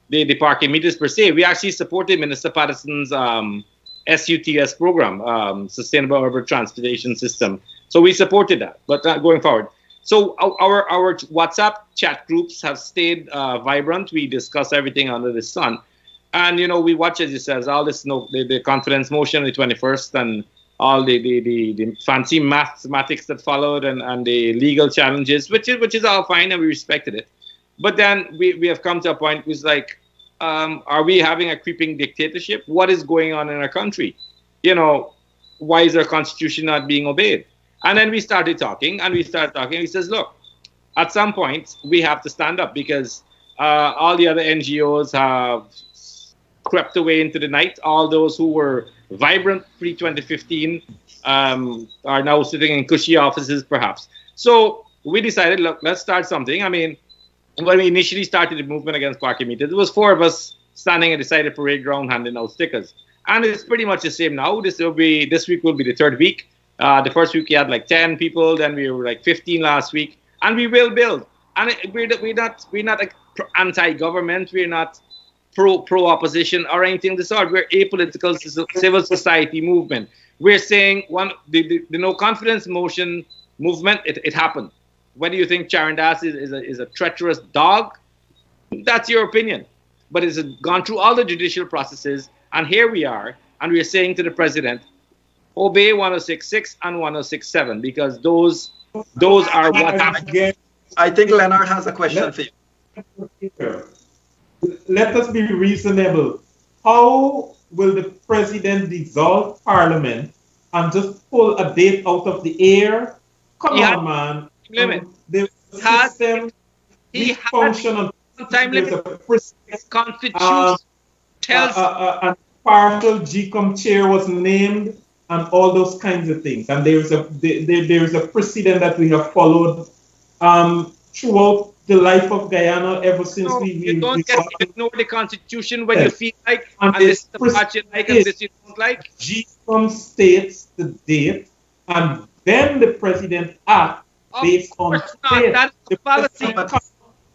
Speaker 6: the parking meters per se. We actually supported Minister Patterson's SUTS program, Sustainable Urban Transportation System. So we supported that, but going forward. So our WhatsApp chat groups have stayed vibrant. We discuss everything under the sun. And, we watch, as it says, all this, the confidence motion on the 21st and all the fancy mathematics that followed and the legal challenges, which is all fine, and we respected it. But then we have come to a point where it's like, are we having a creeping dictatorship? What is going on in our country? Why is our constitution not being obeyed? And then we started talking, and he says, look, at some point, we have to stand up because all the other NGOs have crept away into the night. All those who were vibrant pre-2015 are now sitting in cushy offices, perhaps. So we decided, look, let's start something. I mean, when we initially started the movement against parking meters, there was 4 of us standing at the side of the parade ground handing out stickers. And it's pretty much the same now. This week will be the 3rd week. The first week we had like 10 people, then we were like 15 last week, and we will build. And we're not anti-government, we're not pro-opposition or anything of the sort. We're apolitical civil society movement. We're saying the no confidence motion movement, it happened. Whether you think Charan Das is a treacherous dog, that's your opinion. But it's gone through all the judicial processes, and here we are, and we're saying to the president, obey 1066 and 1067 because those are what happened.
Speaker 5: I think Leonard has a question for you.
Speaker 7: Let us be reasonable. How will the president dissolve parliament and just pull a date out of the air? Come on, man.
Speaker 6: Limit.
Speaker 7: The system function on
Speaker 6: time limit. Constitution tells
Speaker 7: a partial GCOM chair was named and all those kinds of things. And there is a precedent that we have followed throughout the life of Guyana ever since
Speaker 6: you don't get to ignore the Constitution when you feel like, and this is the part you like and this you don't like.
Speaker 7: GCOM states the date, and then the president acts based on faith.
Speaker 6: That's the policy.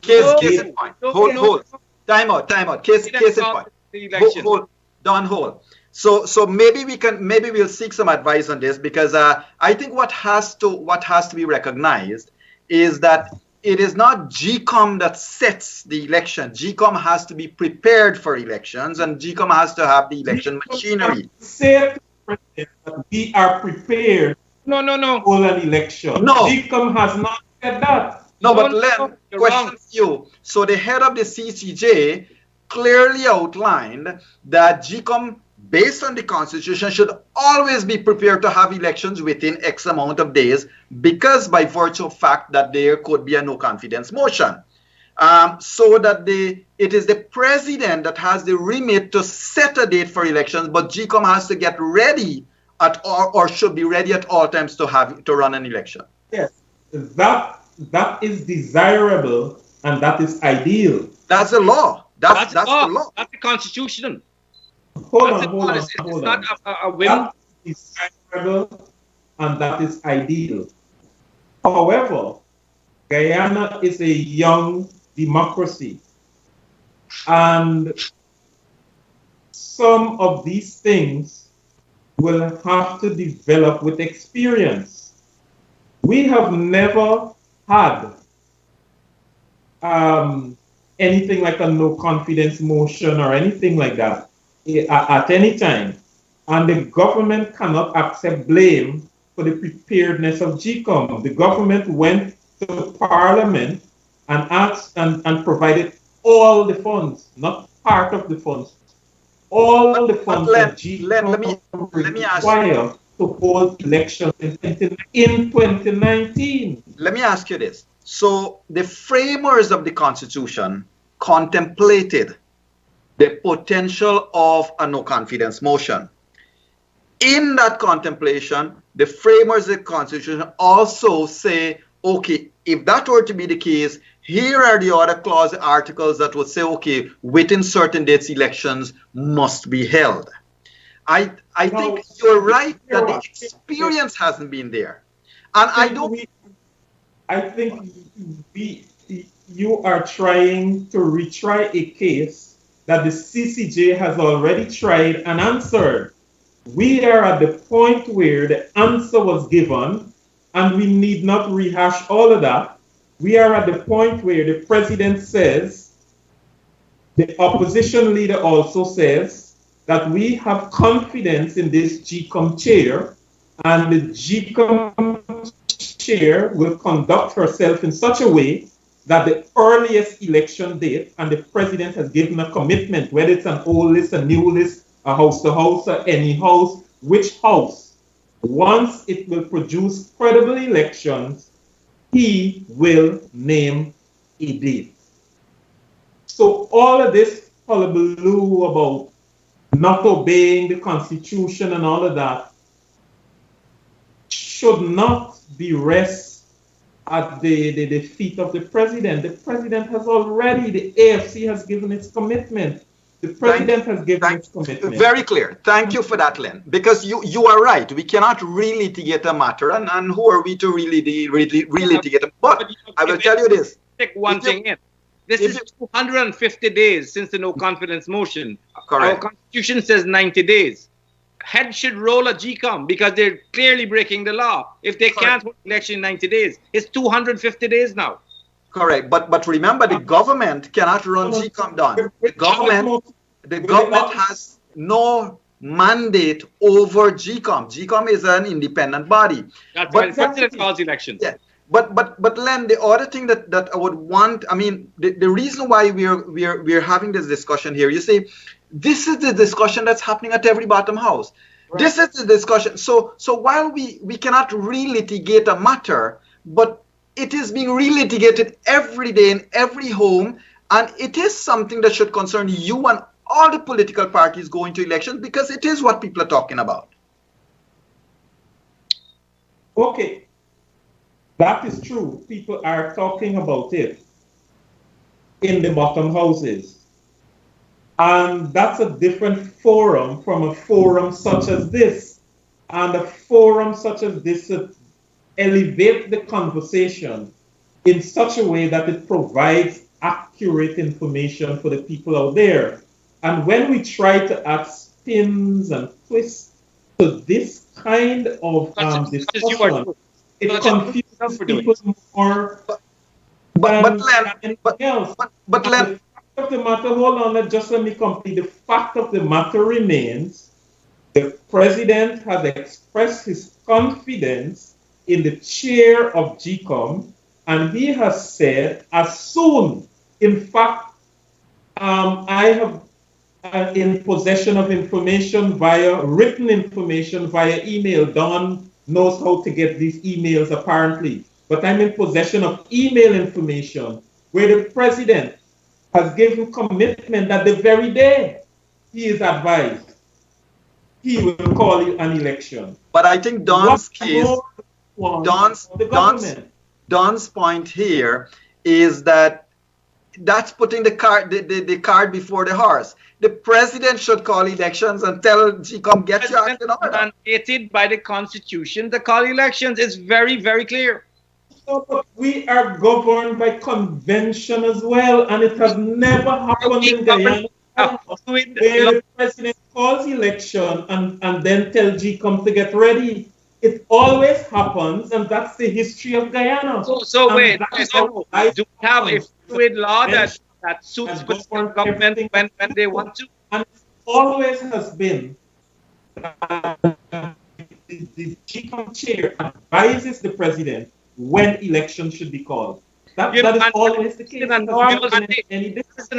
Speaker 5: Case in point. Hold. Time out. Case in point. Hold. So maybe we'll seek some advice on this, because I think what has to be recognized is that it is not GCOM that sets the election. GCOM has to be prepared for elections, and GCOM has to have the election machinery.
Speaker 7: Say to the president that we are prepared.
Speaker 6: No.
Speaker 7: To hold an election.
Speaker 5: No.
Speaker 7: GCOM has not said that.
Speaker 5: No, but Len, question to you. So the head of the CCJ clearly outlined that GCOM, based on the Constitution, should always be prepared to have elections within X amount of days, because by virtue of fact that there could be a no confidence motion. So that it is the president that has the remit to set a date for elections, but GCOM has to get ready or should be ready at all times to run an election.
Speaker 7: Yes, that is desirable and that is ideal.
Speaker 5: That's the law. That's the law.
Speaker 6: That's the Constitution.
Speaker 7: Hold on.
Speaker 6: It's not a whim.
Speaker 7: That is desirable and that is ideal. However, Guyana is a young democracy, and some of these things will have to develop with experience. We have never had anything like a no confidence motion or anything like that at any time, and the government cannot accept blame for the preparedness of GCOM. The government went to Parliament and asked and provided all the funds, not part of the funds, all the funds that GCOM require to hold elections in 2019.
Speaker 5: Let me ask you this. So the framers of the Constitution contemplated the potential of a no confidence motion. In that contemplation, the framers of the Constitution also say, okay, if that were to be the case, here are the other articles that would say, okay, within certain dates, elections must be held. I think you're right that the experience hasn't been there. And
Speaker 7: I think you are trying to retry a case that the CCJ has already tried and answered. We are at the point where the answer was given, and we need not rehash all of that. We are at the point where the president says, the opposition leader also says, that we have confidence in this GCOM chair, and the GCOM chair will conduct herself in such a way that the earliest election date, and the president has given a commitment, whether it's an old list, a new list, a house to house, or any house, which house, once it will produce credible elections, he will name a date. So all of this hullabaloo about not obeying the Constitution and all of that should not be rest at the feet of the president. The president has already, the AFC has given its commitment. The president has given its commitment.
Speaker 5: Very clear. Thank you for that, Len. Because you are right. We cannot really litigate a matter, and who are we to really litigate a matter? But I will tell you this.
Speaker 6: Take one thing in. This is 250 days since the no confidence motion.
Speaker 5: Correct.
Speaker 6: Our Constitution says 90 days. Head should roll a GCOM because they're clearly breaking the law. If they can't hold election in 90 days, it's 250 days now.
Speaker 5: Correct. But remember, the government cannot run GCOM down. The government has no mandate over GCOM. GCOM is an independent body.
Speaker 6: That's why the president calls elections.
Speaker 5: Yeah. But Len, the other thing that I would want, I mean, the reason why we're having this discussion here, you see, this is the discussion that's happening at every bottom house. Right. This is the discussion. So while we cannot relitigate a matter, but it is being relitigated every day in every home, and it is something that should concern you and all the political parties going to elections, because it is what people are talking about.
Speaker 7: Okay. That is true. People are talking about it in the bottom houses. And that's a different forum from a forum such as this. And a forum such as this elevate the conversation in such a way that it provides accurate information for the people out there. And when we try to add spins and twists to this kind of discussion, it confuses people more than anything else.
Speaker 5: But
Speaker 7: the fact of the matter, hold on, just let me complete. The fact of the matter remains, the president has expressed his confidence in the chair of GCOM, and he has said, as soon, in fact, I have in possession of information written information via email. Don knows how to get these emails apparently, but I'm in possession of email information where the president has given commitment that the very day he is advised, he will call an election.
Speaker 5: But I think Don's case,
Speaker 7: Don's
Speaker 5: point here is that that's putting the cart before the horse. The president should call elections and tell GCOM, get your act in order.
Speaker 6: Mandated by the Constitution to call elections is very, very clear.
Speaker 7: So, but we are governed by convention as well, and it has never happened in Guyana where the president calls election and then tell GCOM to get ready. It always happens, and that's the history of Guyana.
Speaker 6: So wait, do we have a fluid law that suits the government when they want to?
Speaker 7: And it always has been that the GCOM chair advises the president when elections should be called. That is always the case.
Speaker 6: In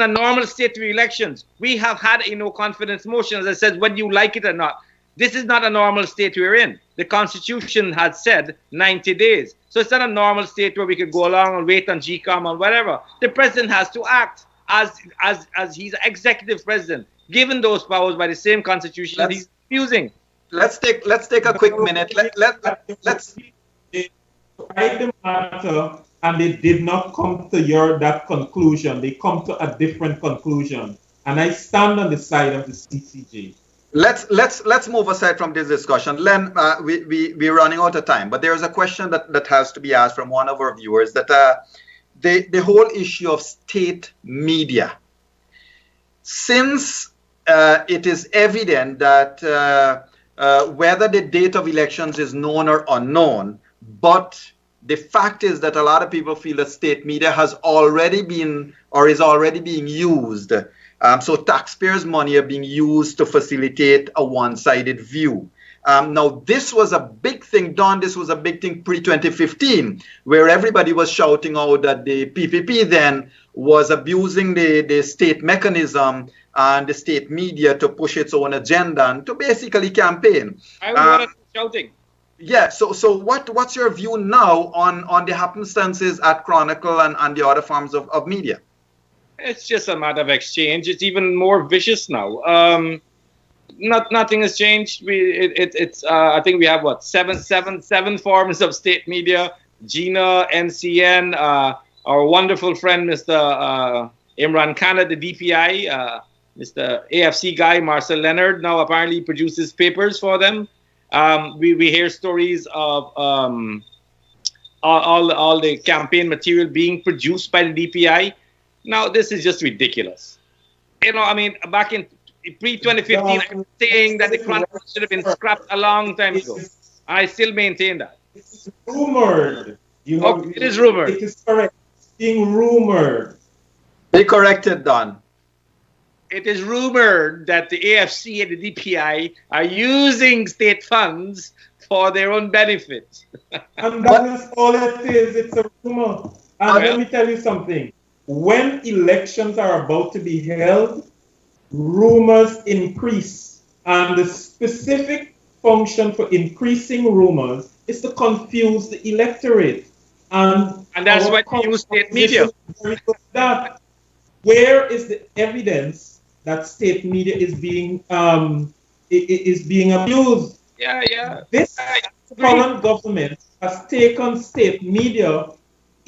Speaker 6: a normal state of elections, we have had a no confidence motion that says whether you like it or not. This is not a normal state we're in. The Constitution had said 90 days. So it's not a normal state where we could go along and wait on GCOM or whatever. The president has to act as he's executive president, given those powers by the same Constitution that he's using.
Speaker 5: Let's take a quick minute. Let's
Speaker 7: tried the matter and they did not come to that conclusion. They come to a different conclusion. And I stand on the side of the CCJ.
Speaker 5: Let's move aside from this discussion. Len, we're running out of time, but there is a question that has to be asked from one of our viewers, that the whole issue of state media. Since it is evident that whether the date of elections is known or unknown, but the fact is that a lot of people feel that state media has already been or is already being used. So taxpayers' money are being used to facilitate a one-sided view. Now, this was a big thing, Don. This was a big thing pre-2015, where everybody was shouting out that the PPP then was abusing the state mechanism and the state media to push its own agenda and to basically campaign.
Speaker 6: I was shouting.
Speaker 5: Yeah, so what's your view now on the happenstances at Chronicle and the other forms of media?
Speaker 6: It's just a matter of exchange. It's even more vicious now. Nothing has changed. I think we have seven forms of state media. GINA, NCN, our wonderful friend Mr. Imran Khan at the DPI, Mr. AFC guy Marcel Leonard now apparently produces papers for them. We hear stories of all the campaign material being produced by the DPI. Now, this is just ridiculous. I mean, back in pre-2015, I'm saying that the Chronicle should have been scrapped a long time ago. I still maintain that.
Speaker 7: It's rumored.
Speaker 6: It is rumored.
Speaker 7: It is correct. It's being rumored.
Speaker 5: Be corrected, Don.
Speaker 6: It is rumored that the AFC and the DPI are using state funds for their own benefit.
Speaker 7: And that is all it is. It's a rumor. And let me tell you something. When elections are about to be held, rumors increase. And the specific function for increasing rumors is to confuse the electorate. And
Speaker 6: that's why you use state media.
Speaker 7: That. Where is the evidence that state media is being abused?
Speaker 6: Yeah.
Speaker 7: This current government has taken state media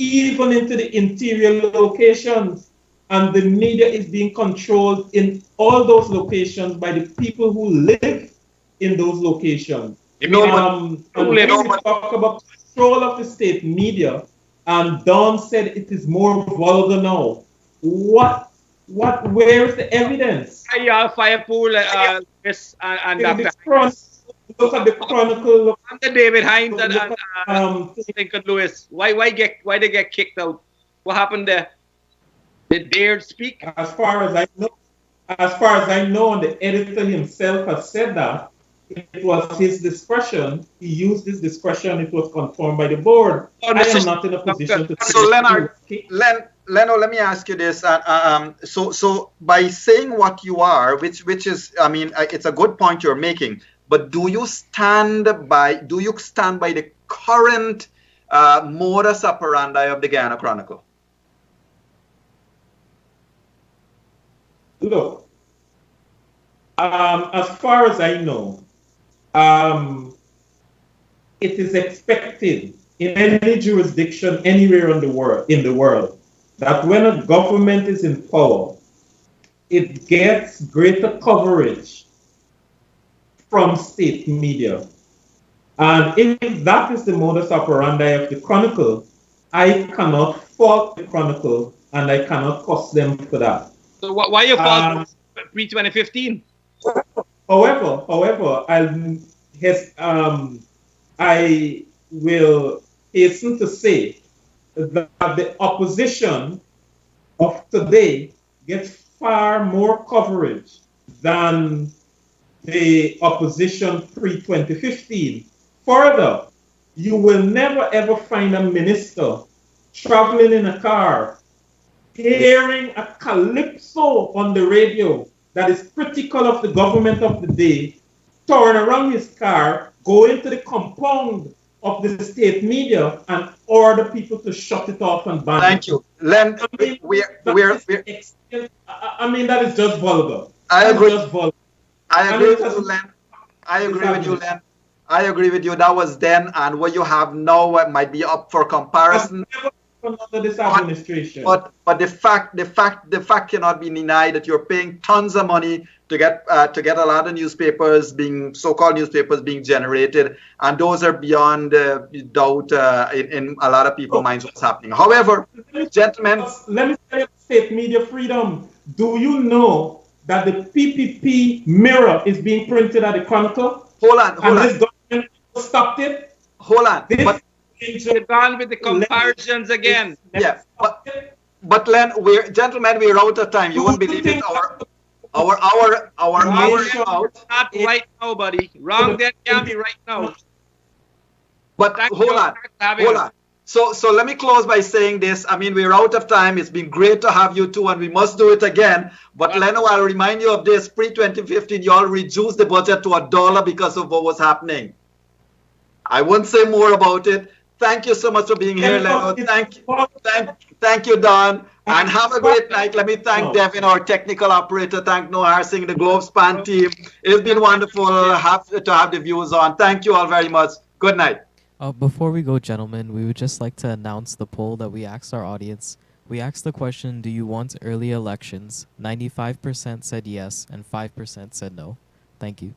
Speaker 7: even into the interior locations, and the media is being controlled in all those locations by the people who live in those locations. And when we talk about control of the state media, and Don said it is more vulgar now. Where is the evidence?
Speaker 6: Firepool, yes, and Dr.
Speaker 7: Look at the Chronicle. Look
Speaker 6: at David Hines and Lincoln Lewis. Why they get kicked out? What happened there? They dared speak.
Speaker 7: As far as I know, and the editor himself has said that it was his discretion. He used his discretion. It was confirmed by the board. I am not in a position to.
Speaker 5: So Leonard, let me ask you this. So by saying what you are, which is, I mean, it's a good point you're making. But do you stand by the current modus operandi of the Guyana Chronicle?
Speaker 7: Look, as far as I know, it is expected in any jurisdiction anywhere in the world that when a government is in power, it gets greater coverage from state media. And if that is the modus operandi of the Chronicle, I cannot fault the Chronicle and I cannot cost them for that.
Speaker 6: So why you fault pre-2015?
Speaker 7: However, I will hasten to say that the opposition of today gets far more coverage than the opposition pre-2015. Further, you will never ever find a minister traveling in a car, hearing a calypso on the radio that is critical of the government of the day, turn around his car, go into the compound of the state media and order people to shut it off and ban it.
Speaker 5: Thank you. Len,
Speaker 7: that is just vulgar.
Speaker 5: I agree with you, Len. I agree with you. That was then, and what you have now might be up for comparison.
Speaker 7: Under this administration.
Speaker 5: But the fact cannot be denied that you're paying tons of money to get a lot of so-called newspapers being generated, and those are beyond doubt in a lot of people's minds what's happening. However, gentlemen,
Speaker 7: let me tell you, state media freedom. Do you know that the PPP mirror is being printed at the Chronicle?
Speaker 5: Hold on.
Speaker 7: This government stopped it.
Speaker 5: Hold on.
Speaker 6: They've gone with the comparisons again.
Speaker 5: Yeah, but Len, we're out of time. You won't believe it. Our hour is out.
Speaker 6: Not right now, buddy. Wrong there can be right now.
Speaker 5: But hold on. So let me close by saying this. I mean, we're out of time. It's been great to have you two, and we must do it again. But Leno, I'll remind you of this. Pre-2015, you all reduced the budget to $1 because of what was happening. I won't say more about it. Thank you so much for being here, Leno. Thank you, Don. And have a great night. Let me thank Devin, our technical operator. Thank Noah Singh, the Globespan team. It's been wonderful to have the viewers on. Thank you all very much. Good night.
Speaker 8: Before we go, gentlemen, we would just like to announce the poll that we asked our audience. We asked the question, do you want early elections? 95% said yes and 5% said no. Thank you.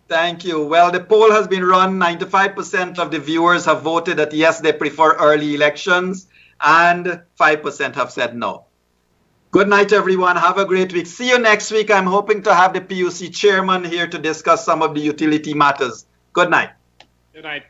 Speaker 5: Thank you. Well, the poll has been run. 95% of the viewers have voted that yes, they prefer early elections, and 5% have said no. Good night, everyone. Have a great week. See you next week. I'm hoping to have the PUC chairman here to discuss some of the utility matters. Good night.
Speaker 6: Good night.